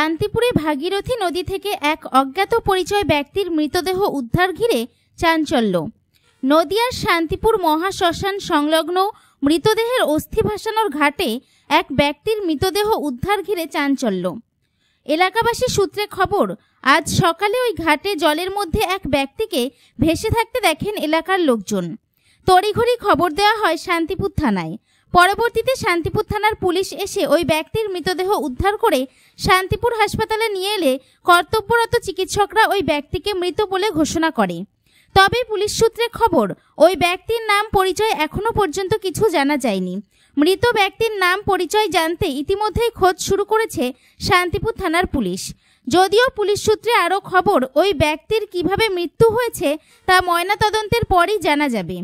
শান্তিপুরে ভাগীরথী নদী থেকে এক অজ্ঞাত পরিচয় ব্যক্তির মৃতদেহ উদ্ধার ঘিরে চাঞ্চল্য। নদিয়ার শান্তিপুর মহাশ্মশান সংলগ্ন মৃতদেহের অস্থি ভাসানোর ঘাটে এক ব্যক্তির মৃতদেহ উদ্ধার ঘিরে চাঞ্চল্য। এলাকাবাসী সূত্রে খবর, আজ সকালে ওই ঘাটে জলের মধ্যে এক ব্যক্তিকে ভেসে থাকতে দেখেন এলাকার লোকজন। তড়িঘড়ি খবর দেওয়া হয় শান্তিপুর থানায়। পরবর্তীতে শান্তিপুর থানার পুলিশ এসে ওই ব্যক্তির মৃতদেহ উদ্ধার করে শান্তিপুর হাসপাতালে নিয়ে এলে কর্তব্যরত চিকিৎসকরা ওই ব্যক্তিকে মৃত বলে ঘোষণা করে। তবে পুলিশ সূত্রে খবর, ওই ব্যক্তির নাম পরিচয় এখনো পর্যন্ত কিছু জানা যায়নি। মৃত ব্যক্তির নাম পরিচয় জানতে ইতিমধ্যেই খোঁজ শুরু করেছে শান্তিপুর থানার পুলিশ। যদিও পুলিশ সূত্রে আরও খবর, ওই ব্যক্তির কিভাবে মৃত্যু হয়েছে তা ময়নাতদন্তের পরই জানা যাবে।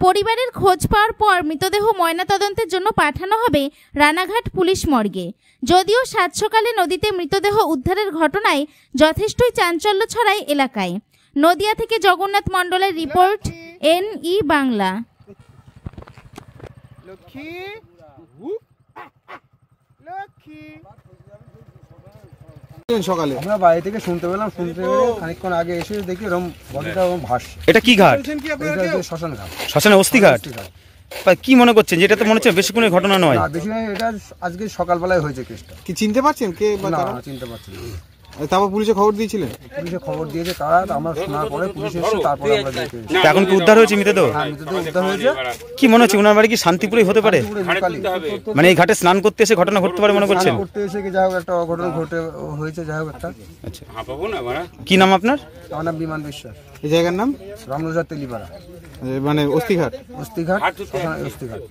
পরিবারের খোঁজ পাওয়ার পর মৃতদেহ ময়নাতদন্তের জন্য পাঠানো হবে রানাঘাট পুলিশ মর্গে। যদিও সাত সকালে নদীতে মৃতদেহ উদ্ধারের ঘটনায় যথেষ্টই চাঞ্চল্য ছড়ায় এলাকায়। নদিয়া থেকে জগন্নাথ মণ্ডলের রিপোর্ট, NE বাংলা। সকালে আমরা বাড়ি থেকে শুনতে পেলাম, শুনতে পেলে খানিকক্ষণ আগে এসে দেখি এরকম বডিটা ভাসছে। এটা কি ঘাট? শ্মশান ঘাট, শ্মশানে অস্থি ঘাট। কি মনে করছেন, যেটা তো মনে হচ্ছে বেশিক্ষণের ঘটনা নয়? বেশি নয়, এটা আজকে সকালবেলায় হয়েছে কেসটা। কি চিনতে পারছেন কে? না, চিনতে পারছি না। তারপর পুলিশে খবর দিয়েছিলেন? পুলিশে খবর দিয়েছে তারা, আমরা শোনার পরে পুলিশ এসে তারপরে আমরা দেখে। এখন কি উদ্ধার হয়েছে মৃতদেহ? হ্যাঁ, মৃতদেহ উদ্ধার হয়েছে। কি মনে হচ্ছে ওনার বাড়ি কি শান্তিপুরেই হতে পারে? মানে এই ঘাটে স্নান করতে এসে ঘটনা ঘটতে পারে মনে করছেন? করতে এসে কি যাই হোক একটা অঘটন ঘটে হয়েছে, যাই হোক একটা। আচ্ছা, কি নাম আপনার? আমার নাম বিমান বিশ্বাস। এই জায়গার নাম রামনুজা তেলিপাড়া, মানে অস্থিঘাট। অস্থিঘাট, অস্থিঘাট।